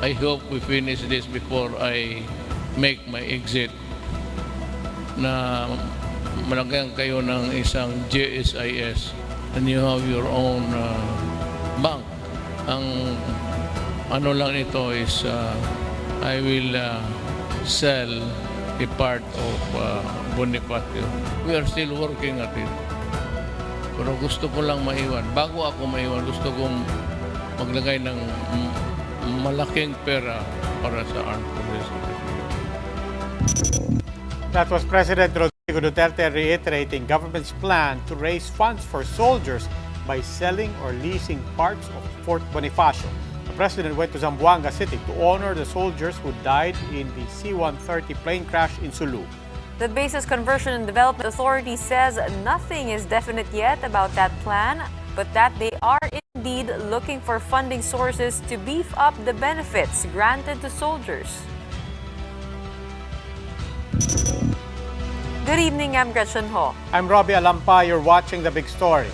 I hope we finish this before I make my exit na malagyan kayo ng isang GSIS and you have your own bank. Ang ano lang ito is I will sell a part of Bonifacio. We are still working at it. Pero gusto ko lang maiwan. Bago ako maiwan, gusto kong maglagay ng malaking pera para sa armed forces. That was President Rodrigo Duterte reiterating government's plan to raise funds for soldiers by selling or leasing parts of Fort Bonifacio. The president went to Zamboanga City to honor the soldiers who died in the C-130 plane crash in Sulu. The base's Conversion and Development Authority says nothing is definite yet about that plan, but that they are indeed looking for funding sources to beef up the benefits granted to soldiers. Good evening, I'm Gretchen Ho. I'm Robbie Alampa. You're watching The Big Story.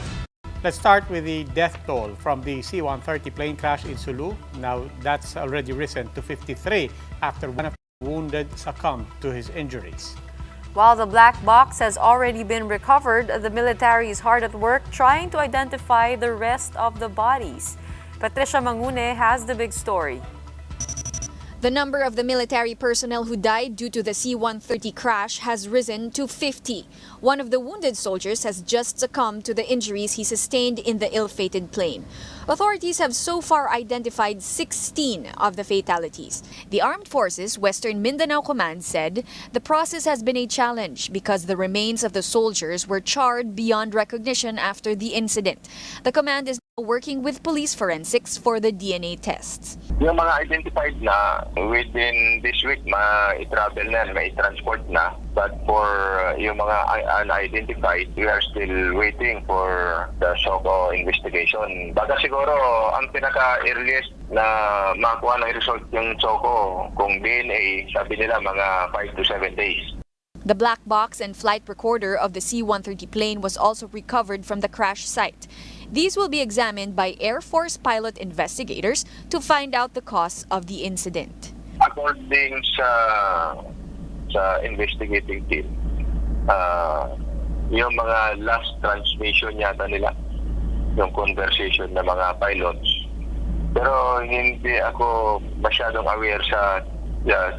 Let's start with the death toll from the C-130 plane crash in Sulu. Now, that's already risen to 53 after one of the wounded succumbed to his injuries. While the black box has already been recovered, the military is hard at work trying to identify the rest of the bodies. Patricia Mangune has the big story. The number of the military personnel who died due to the C-130 crash has risen to 50. One of the wounded soldiers has just succumbed to the injuries he sustained in the ill-fated plane. Authorities have so far identified 16 of the fatalities. The Armed Forces Western Mindanao Command said the process has been a challenge because the remains of the soldiers were charred beyond recognition after the incident. The command is now working with police forensics for the DNA tests. Yung mga identified na within this week, ma-travel na, ma-transport na. But for yung mga unidentified, we are still waiting for the SOCO investigation. Baka siguro ang pinaka-earliest na makuha ng result yung SOCO kung DNA, sabi nila mga 5 to 7 days. The black box and flight recorder of the C-130 plane was also recovered from the crash site. These will be examined by Air Force pilot investigators to find out the cause of the incident. According sa investigating team, yung mga last transmission yata nila, yung conversation ng mga pilots. Pero hindi ako masyadong aware sa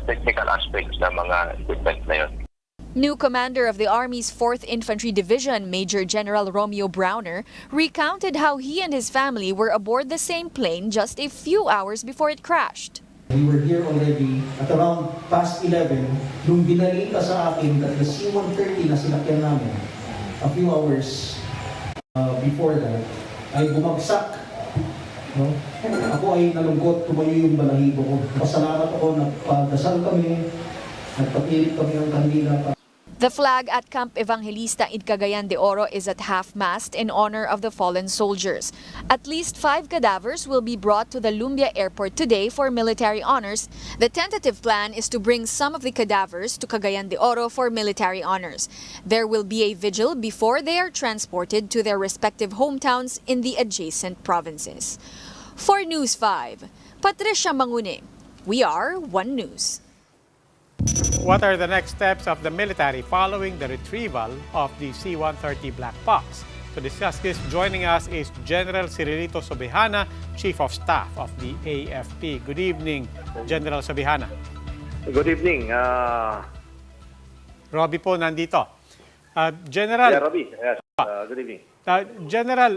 technical aspects ng mga equipment na yun. New commander of the Army's 4th Infantry Division, Major General Romeo Browner, recounted how he and his family were aboard the same plane just a few hours before it crashed. We were here already at around past 11 nung binalita sa akin that the C-130 na sinakyan namin a few hours before that ay bumagsak. No? Ako ay nalungkot, tumayo yung balahibo ko. Pasalamat ako, nagpadasal kami, nagpapilit kami ng kandila pa. The flag at Camp Evangelista in Cagayan de Oro is at half-mast in honor of the fallen soldiers. At least 5 cadavers will be brought to the Lambda airport today for military honors. The tentative plan is to bring some of the cadavers to Cagayan de Oro for military honors. There will be a vigil before they are transported to their respective hometowns in the adjacent provinces. For News 5, Patricia Mangune. We are One News. What are the next steps of the military following the retrieval of the C-130 black box? To discuss this, joining us is General Cirilito Sobihana, Chief of Staff of the AFP. Good evening, General Sobihana. Good evening. Robbie po nandito. General, Yeah, Robbie. Yes. Good evening. General,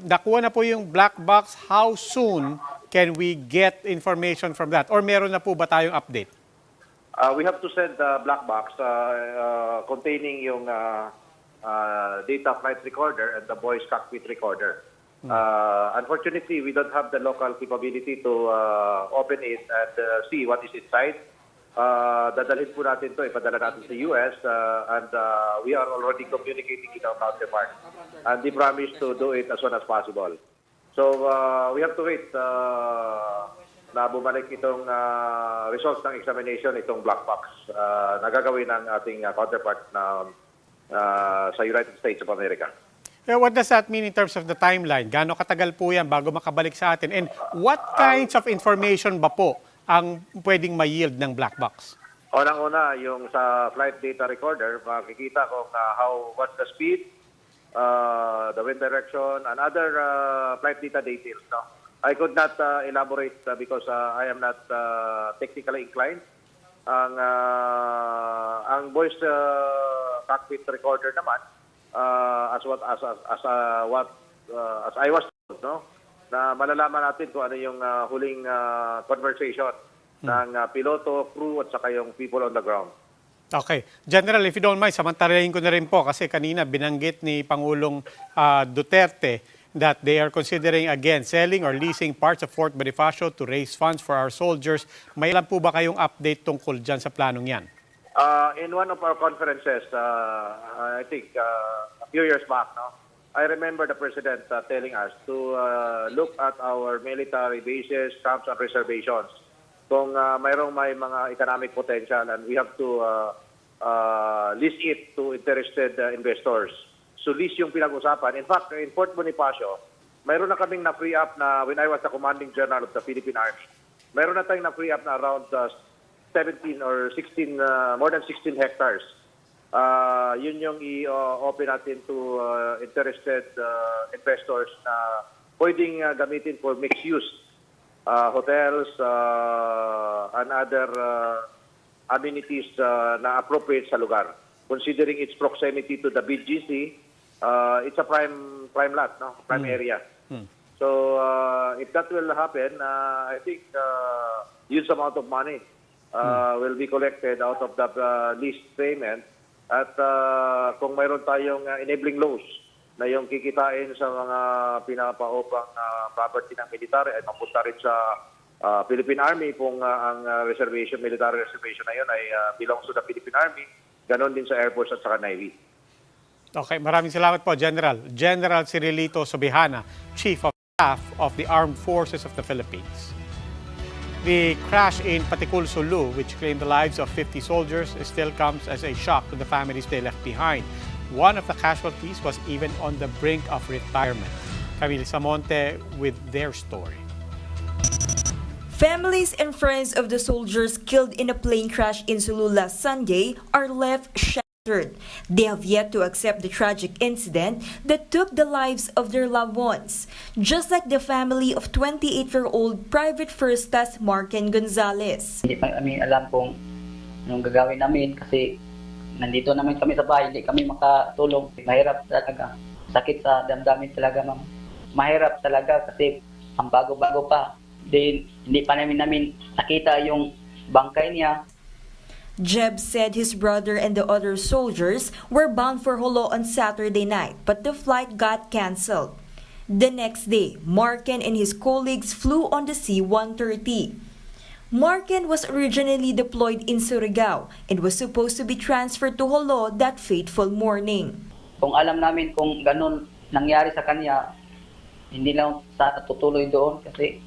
nakuha na po yung black box. How soon can we get information from that? Or meron na po ba tayong update? We have to send the black box containing yung data flight recorder and the voice cockpit recorder. Unfortunately, we don't have the local capability to open it and see what is inside. Dadalhin po natin ito, ipadala natin sa US and we are already communicating with our counterpart. And they promise to do it as soon as possible. So we have to wait na bumalik itong results ng examination, itong black box na gagawin ng ating counterpart na sa United States of America. What does that mean in terms of the timeline? Gaano katagal po yan bago makabalik sa atin? And what kinds of information ba po ang pwedeng ma-yield ng black box? Unang-una, yung sa flight data recorder, makikita kung what's the speed, the wind direction, and other flight data details. No? I could not elaborate because I am not technically inclined. Ang voice cockpit recorder naman, as I was told, no, na malalaman natin kung ano yung huling conversation ng piloto, crew, at saka yung people on the ground. Okay. General, if you don't mind, samantalahin ko na rin po kasi kanina binanggit ni Pangulong Duterte that they are considering again selling or leasing parts of Fort Bonifacio to raise funds for our soldiers. May alam po ba kayong update tungkol dyan sa planong yan? In one of our conferences, I think a few years back, no, I remember the President telling us to look at our military bases, camps, and reservations. Kung may mga economic potential and we have to lease it to interested investors. So lease yung pinag-usapan. In fact, in Fort Bonifacio, mayroon na kaming na-free up na when I was the Commanding General of the Philippine Army, mayroon na tayong na-free up na around 17 or 16, more than 16 hectares. Yun yung i-open natin to interested investors na pwedeng gamitin for mixed use. Hotels and other amenities na appropriate sa lugar. Considering its proximity to the BGC, it's a prime lot, no? Prime area. So if that will happen, I think huge amount of money will be collected out of the lease payment. At kung mayroon tayong enabling laws na yung kikitain sa mga pinapaupang property ng military ay mapunta rin sa Philippine Army kung ang military reservation na yun ay belongs to the Philippine Army, ganon din sa Air Force at saka Navy. Okay, maraming salamat po, General. General Cirilito Sobihana, Chief of Staff of the Armed Forces of the Philippines. The crash in Patikul, Sulu, which claimed the lives of 50 soldiers, still comes as a shock to the families they left behind. One of the casualties was even on the brink of retirement. Camille Samonte with their story. Families and friends of the soldiers killed in a plane crash in Sulu last Sunday are left shattered. They have yet to accept the tragic incident that took the lives of their loved ones, just like the family of 28-year-old Private First Class Marken Gonzalez. Hindi pa kami alam kung anong gagawin namin kasi nandito naman kami sa bahay, hindi kami makatulong. Mahirap talaga. Sakit sa damdamin talaga, ma'am. Mahirap talaga kasi ang bago-bago pa. Hindi pa namin nakita yung bangkay niya. Jeb said his brother and the other soldiers were bound for Jolo on Saturday night, but the flight got canceled. The next day, Marken and his colleagues flew on the C-130. Marken was originally deployed in Surigao and was supposed to be transferred to Jolo that fateful morning. Kung alam namin kung ganun nangyari sa kanya, hindi lang sa tutuloy doon kasi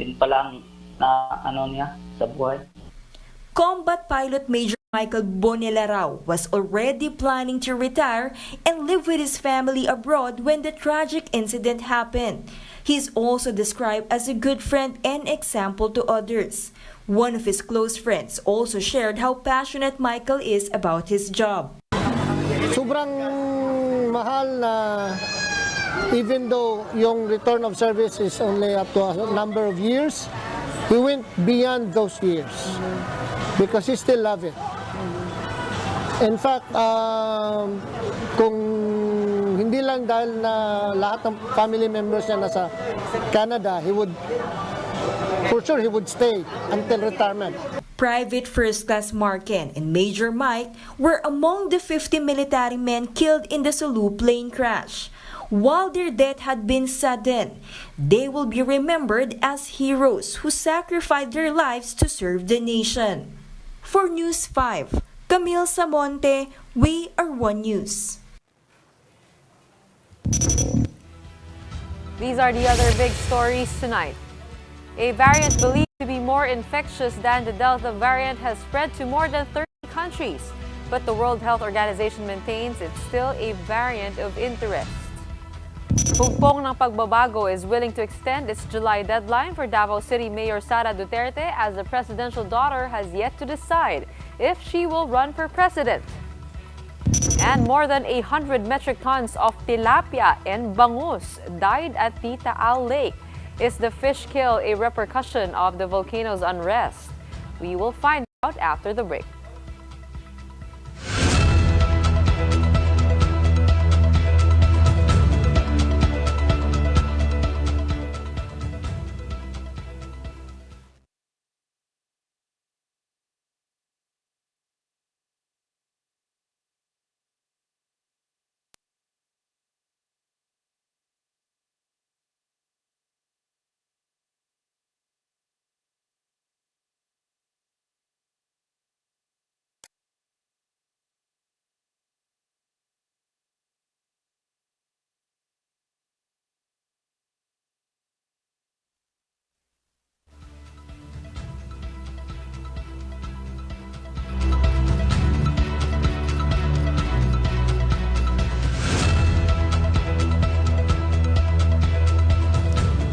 yun palang na niya sa buhay. Combat Pilot Major Michael Bonelarao was already planning to retire and live with his family abroad when the tragic incident happened. He's also described as a good friend and example to others. One of his close friends also shared how passionate Michael is about his job. Sobrang mahal na even though yung return of service is only up to a number of years, he went beyond those years because he still loved it. In fact, kung hindi lang dahil na lahat ng family members niya nasa Canada, for sure he would stay until retirement. Private First Class Marken and Major Mike were among the 50 military men killed in the Sulu plane crash. While their death had been sudden, they will be remembered as heroes who sacrificed their lives to serve the nation. For News 5, Camille Samonte, We Are One News. These are the other big stories tonight. A variant believed to be more infectious than the Delta variant has spread to more than 30 countries, but the World Health Organization maintains it's still a variant of interest. Pugpong ng pagbabago is willing to extend its July deadline for Davao City Mayor Sara Duterte as the presidential daughter has yet to decide if she will run for president. And more than 100 metric tons of tilapia and bangus died at the Taal Lake. Is the fish kill a repercussion of the volcano's unrest? We will find out after the break.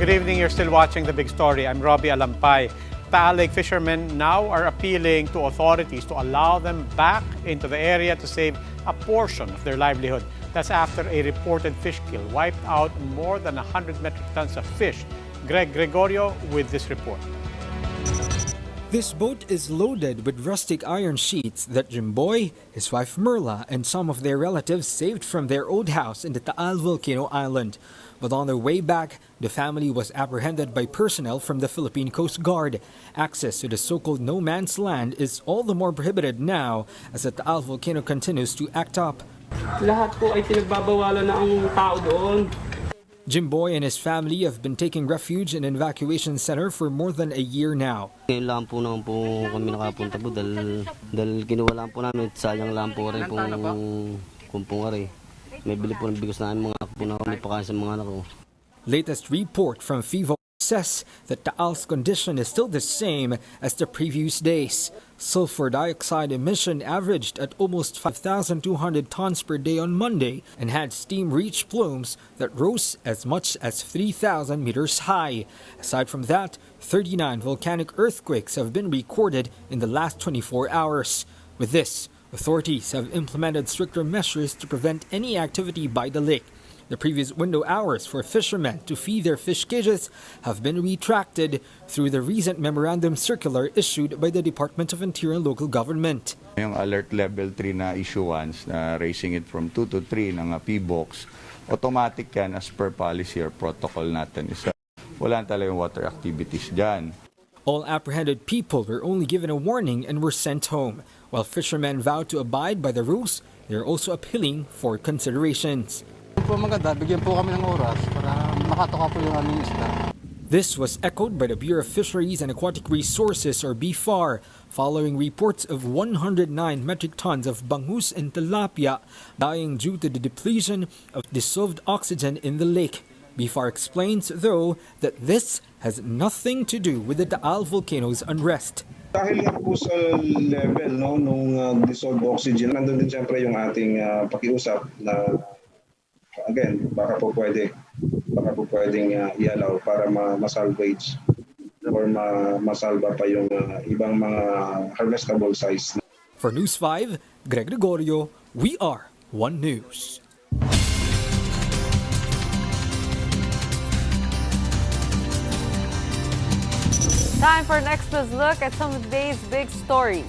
Good evening. You're still watching The Big Story. I'm Robbie Alampay. Taal Lake fishermen now are appealing to authorities to allow them back into the area to save a portion of their livelihood. That's after a reported fish kill wiped out more than 100 metric tons of fish. Greg Gregorio with this report. This boat is loaded with rustic iron sheets that Jimboy, his wife Merla, and some of their relatives saved from their old house in the Taal Volcano Island. But on their way back, the family was apprehended by personnel from the Philippine Coast Guard. Access to the so-called no man's land is all the more prohibited now as the Taal Volcano continues to act up. Lahat po ay pinagbabawalan na ang tao doon. Jimboy and his family have been taking refuge in an evacuation center for more than a year now. Ngayon lang po naman po kami nakapunta po dahil kinuha lang po namin, sayang lang po rin kung pungari. May bili po ng bigos na mga po na kami pakain sa mga anak ko. Latest report from FIVO says that Taal's condition is still the same as the previous days. Sulfur dioxide emission averaged at almost 5,200 tons per day on Monday and had steam reach plumes that rose as much as 3,000 meters high. Aside from that, 39 volcanic earthquakes have been recorded in the last 24 hours. With this, authorities have implemented stricter measures to prevent any activity by the lake. The previous window hours for fishermen to feed their fish cages have been retracted through the recent memorandum circular issued by the Department of Interior and Local Government. Yung alert level 3 na issuance, na raising it from 2 to 3 ng PBOX, automatic yan as per policy or protocol natin. Wala talagang water activities dyan. All apprehended people were only given a warning and were sent home. While fishermen vowed to abide by the rules, they are also appealing for considerations. This was echoed by the Bureau of Fisheries and Aquatic Resources, or BFAR, following reports of 109 metric tons of bangus and tilapia dying due to the depletion of dissolved oxygen in the lake. BFAR explains, though, that this has nothing to do with the Taal volcano's unrest. Dahil nga po sa level nung dissolved oxygen, nandun din siyempre yung ating pakiusap na again, baka po pwedeng i-allow para ma-salvage or masalba pa yung ibang mga harvestable size. For News 5, Greg Gregorio, we are One News. Time for an extra's look at some of the day's big stories.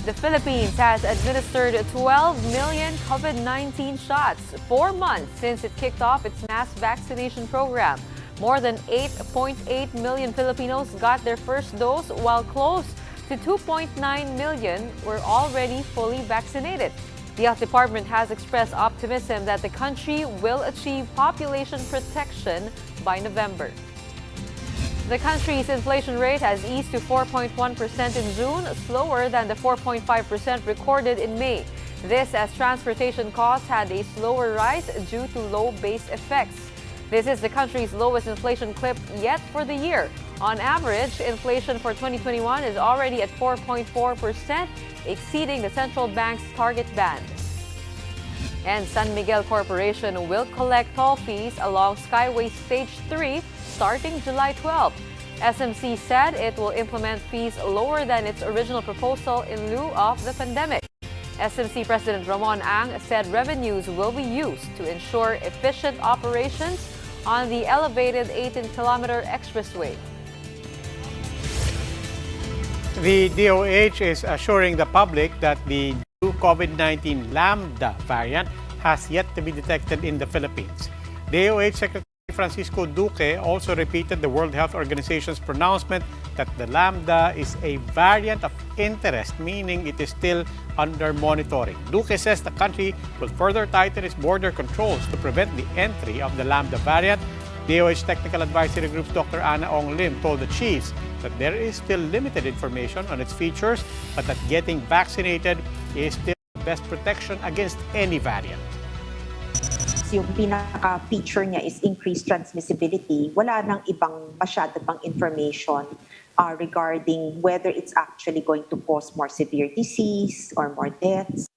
The Philippines has administered 12 million COVID-19 shots, 4 months since it kicked off its mass vaccination program. More than 8.8 million Filipinos got their first dose, while close to 2.9 million were already fully vaccinated. The Health Department has expressed optimism that the country will achieve population protection by November. The country's inflation rate has eased to 4.1% in June, slower than the 4.5% recorded in May. This as transportation costs had a slower rise due to low base effects. This is the country's lowest inflation clip yet for the year. On average, inflation for 2021 is already at 4.4%, exceeding the central bank's target band. And San Miguel Corporation will collect toll fees along Skyway Stage 3 starting July 12. SMC said it will implement fees lower than its original proposal in lieu of the pandemic. SMC President Ramon Ang said revenues will be used to ensure efficient operations on the elevated 18-kilometer expressway. The DOH is assuring the public that the new COVID-19 Lambda variant has yet to be detected in the Philippines. DOH Secretary Francisco Duque also repeated the World Health Organization's pronouncement that the Lambda is a variant of interest, meaning it is still under monitoring. Duque says the country will further tighten its border controls to prevent the entry of the Lambda variant. DOH Technical Advisory Group's Dr. Ana Ong Lim told the chiefs that there is still limited information on its features, but that getting vaccinated is still the best protection against any variant. Yung pinaka-feature niya is increased transmissibility. Wala nang ibang masyado pang information regarding whether it's actually going to cause more severe disease or more deaths.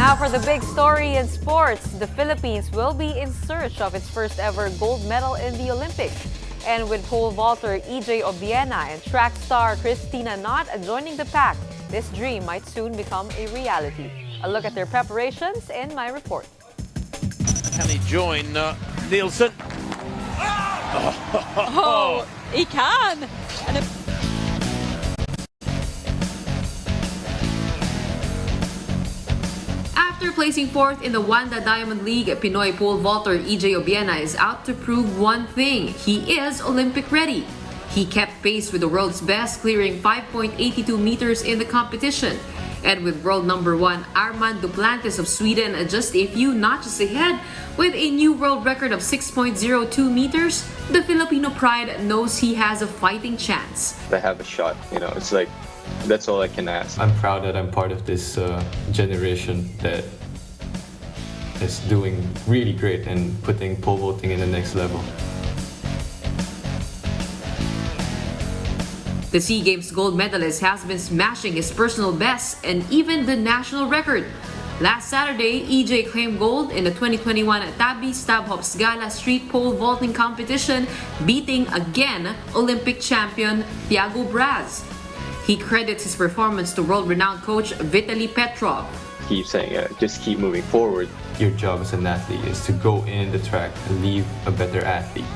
Now for the big story in sports, the Philippines will be in search of its first ever gold medal in the Olympics. And with pole vaulter EJ Obiena and track star Christina Knott joining the pack, this dream might soon become a reality. A look at their preparations in my report. Can he join Nielsen? Oh, he can! After placing fourth in the Wanda Diamond League, Pinoy pole vaulter EJ Obiena is out to prove one thing: he is Olympic ready. He kept pace with the world's best, clearing 5.82 meters in the competition. And with world number one Armand Duplantis of Sweden just a few notches ahead with a new world record of 6.02 meters, the Filipino pride knows he has a fighting chance. I have a shot, it's like, that's all I can ask. I'm proud that I'm part of this generation that is doing really great and putting pole vaulting in the next level. The SEA Games gold medalist has been smashing his personal best and even the national record. Last Saturday, EJ claimed gold in the 2021 Tabi Stabhops Gala Street Pole Vaulting Competition, beating again Olympic champion Thiago Braz. He credits his performance to world-renowned coach Vitaly Petrov. Keep saying, just keep moving forward. Your job as an athlete is to go in the track and leave a better athlete.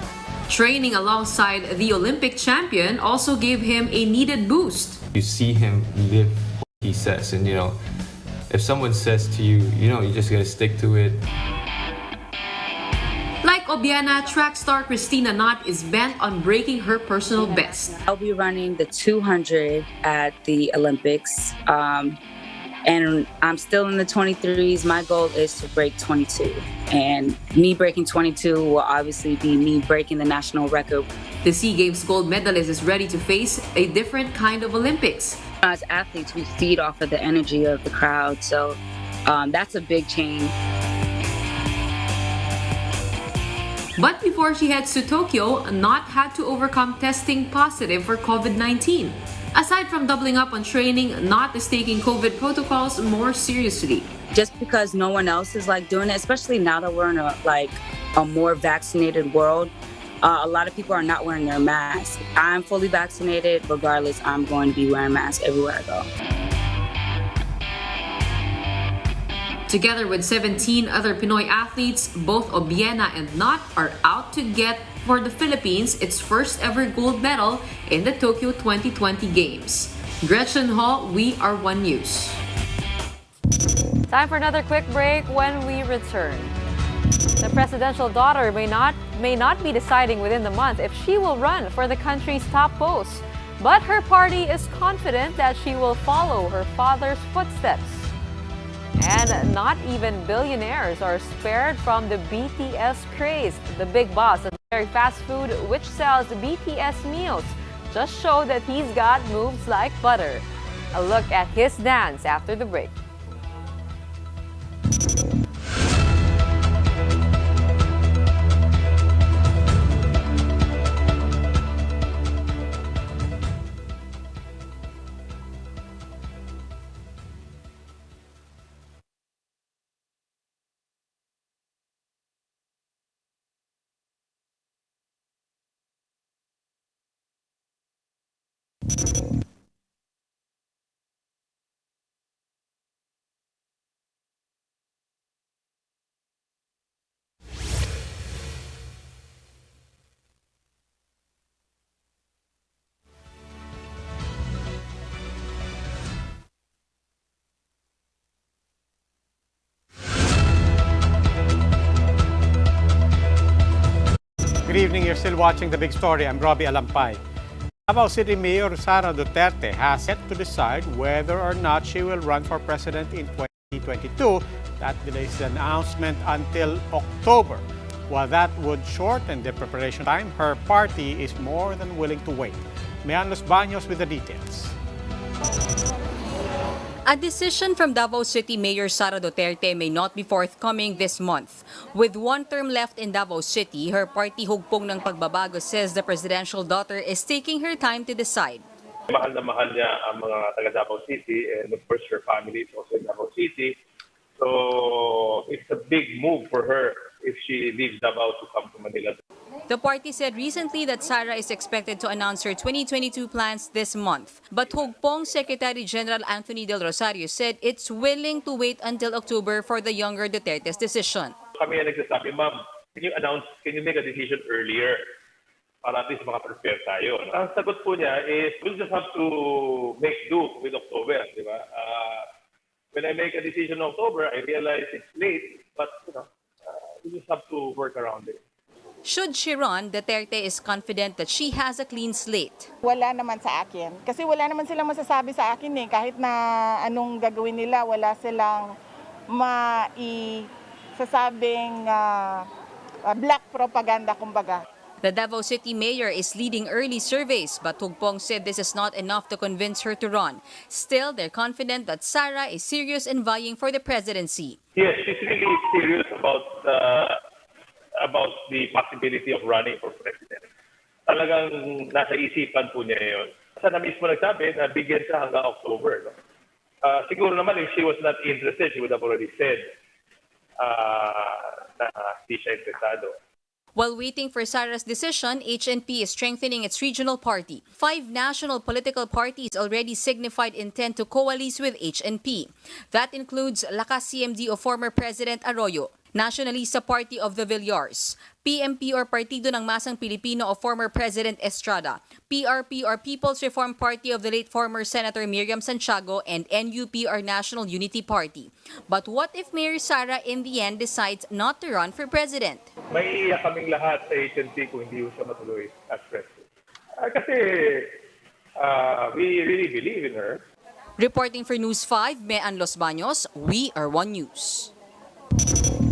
Training alongside the Olympic champion also gave him a needed boost. You see him live what he says, and if someone says to you, you just gotta stick to it. Like Obiena, track star Christina Knott is bent on breaking her personal best. I'll be running the 200 at the Olympics, and I'm still in the 23s. My goal is to break 22, and me breaking 22 will obviously be me breaking the national record. The SEA Games gold medalist is ready to face a different kind of Olympics. As athletes, we feed off of the energy of the crowd, so that's a big change. But before she heads to Tokyo, Knott had to overcome testing positive for COVID-19. Aside from doubling up on training, Knott is taking COVID protocols more seriously. Just because no one else is doing it, especially now that we're in a more vaccinated world, a lot of people are not wearing their masks. I'm fully vaccinated. Regardless, I'm going to be wearing masks everywhere I go. Together with 17 other Pinoy athletes, both Obiena and Knott are out to get for the Philippines its first ever gold medal in the Tokyo 2020 Games. Gretchen Hall, We Are One News. Time for another quick break. When we return, the presidential daughter may not be deciding within the month if she will run for the country's top post, but her party is confident that she will follow her father's footsteps. And not even billionaires are spared from the BTS craze. The big boss of Very Fast Food, which sells BTS meals, just showed that he's got moves like butter. A look at his dance after the break. Good evening. You're still watching The Big Story. I'm Robbie Alampay. Davao City Mayor Sara Duterte has set to decide whether or not she will run for president in 2022. That delays the announcement until October. While that would shorten the preparation time, her party is more than willing to wait. Mayan Los Baños with the details. A decision from Davao City Mayor Sara Duterte may not be forthcoming this month. With one term left in Davao City, her party Hugpong ng Pagbabago says the presidential daughter is taking her time to decide. Mahal na mahal niya ang mga taga Davao City, and of course her family is also in Davao City. So it's a big move for her if she leaves Davao to come to Manila. The party said recently that Sara is expected to announce her 2022 plans this month. But Hugpong Secretary General Anthony Del Rosario said it's willing to wait until October for the younger Duterte's decision. Kami ang nagsasabi, ma'am, can you make a decision earlier? Para at least maka-prepare tayo. Ang sagot po niya is, we'll just have to make do with October, di ba? When I make a decision in October, I realize it's late, but we just have to work around it. Should she run, Duterte is confident that she has a clean slate. Wala naman sa akin. Kasi wala naman silang masasabi sa akin eh. Kahit na anong gagawin nila, wala silang maisasabing black propaganda, kumbaga. The Davao City Mayor is leading early surveys, but Hugpong said this is not enough to convince her to run. Still, they're confident that Sara is serious in vying for the presidency. Yes, she's really serious about the possibility of running for president. Talagang nasa isipan po niya yun. Sana mismo nagsabi na bigyan siya hanggang October. No? Siguro naman if she was not interested, she would have already said na hindi siya interesado. While waiting for Sara's decision, HNP is strengthening its regional party. 5 national political parties already signified intent to coalesce with HNP. That includes Lakas CMD of former President Arroyo, Nationalista Party of the Villars, PMP or Partido ng Masang Pilipino of former President Estrada, PRP or People's Reform Party of the late former Senator Miriam Santiago, and NUP or National Unity Party. But what if Mayor Sara in the end decides not to run for president? May iiyak kaming lahat sa HNP kung hindi siya matuloy as president. Kasi we really believe in her. Reporting for News 5, Mayan Los Baños, we are One News.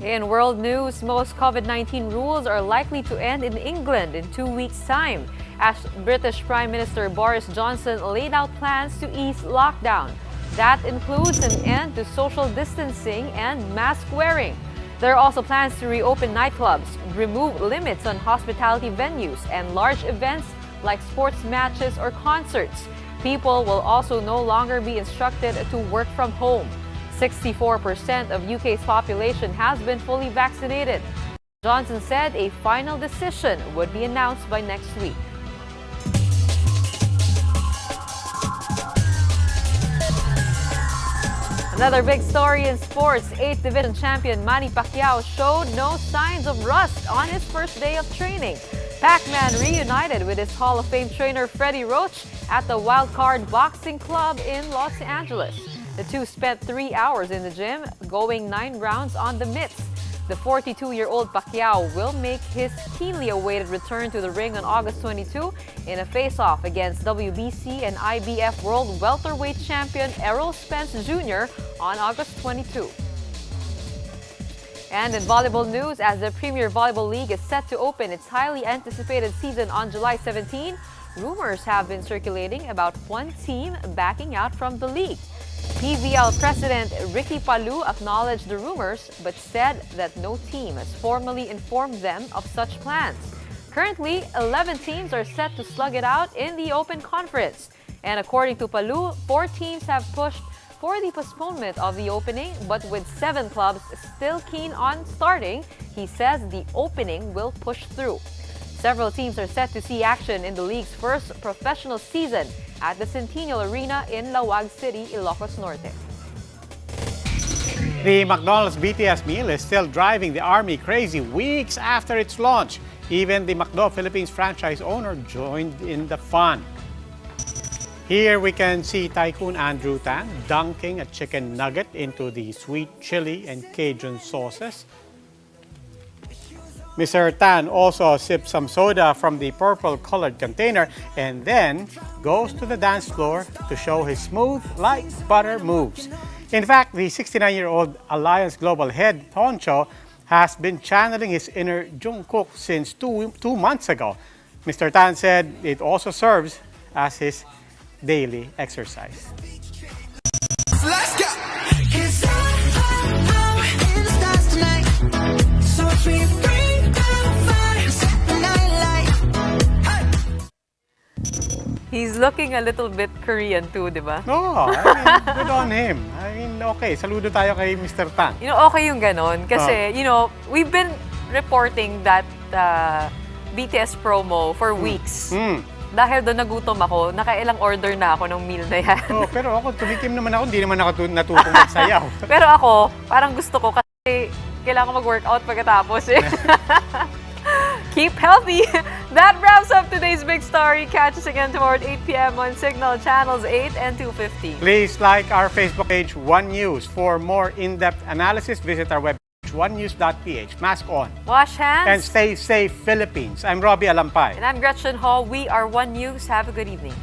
In world news, most COVID-19 rules are likely to end in England in 2 weeks' time, as British Prime Minister Boris Johnson laid out plans to ease lockdown. That includes an end to social distancing and mask wearing. There are also plans to reopen nightclubs, remove limits on hospitality venues, and large events like sports matches or concerts. People will also no longer be instructed to work from home. 64% of UK's population has been fully vaccinated. Johnson said a final decision would be announced by next week. Another big story in sports, 8th Division champion Manny Pacquiao showed no signs of rust on his first day of training. Pac-Man reunited with his Hall of Fame trainer Freddie Roach at the Wildcard Boxing Club in Los Angeles. The two spent 3 hours in the gym, going 9 rounds on the mitts. The 42-year-old Pacquiao will make his keenly awaited return to the ring on August 22 in a face-off against WBC and IBF World Welterweight Champion Errol Spence Jr. on August 22. And in volleyball news, as the Premier Volleyball League is set to open its highly anticipated season on July 17, rumors have been circulating about one team backing out from the league. PVL President Ricky Palou acknowledged the rumors but said that no team has formally informed them of such plans. Currently, 11 teams are set to slug it out in the Open Conference. And according to Palou, 4 teams have pushed for the postponement of the opening, but with 7 clubs still keen on starting, he says the opening will push through. Several teams are set to see action in the league's first professional season at the Centennial Arena in Lawag City, Ilocos Norte. The McDonald's BTS meal is still driving the Army crazy weeks after its launch. Even the McDo Philippines franchise owner joined in the fun. Here we can see Tycoon Andrew Tan dunking a chicken nugget into the sweet chili and Cajun sauces. Mr. Tan also sips some soda from the purple-colored container and then goes to the dance floor to show his smooth, like butter moves. In fact, the 69-year-old Alliance Global head, Toncho, has been channeling his inner Jungkook since two months ago. Mr. Tan said it also serves as his daily exercise. Let's go! In the stars tonight. So we bring down fire, set the night light. Hey! He's looking a little bit Korean too, di ba? No, I mean, good on him. I mean, okay, saludo tayo kay Mr. Tan. You know, okay yung ganon. Kasi, you know, we've been reporting that BTS promo for weeks. Dahil doon nagutom ako, nakailang order na ako ng meal na yan. Oh, pero ako, tumikim naman ako, hindi naman ako natutong magsayaw. Pero ako, parang gusto ko kasi kailangan mag-workout pagkatapos eh. Keep healthy! That wraps up today's big story. Catch us again tomorrow at 8 p.m. on Signal Channels 8 and 250. Please like our Facebook page, One News. For more in-depth analysis, visit our webpage, onenews.ph. Mask on. Wash hands. And stay safe, Philippines. I'm Robbie Alampay. And I'm Gretchen Hall. We are One News. Have a good evening.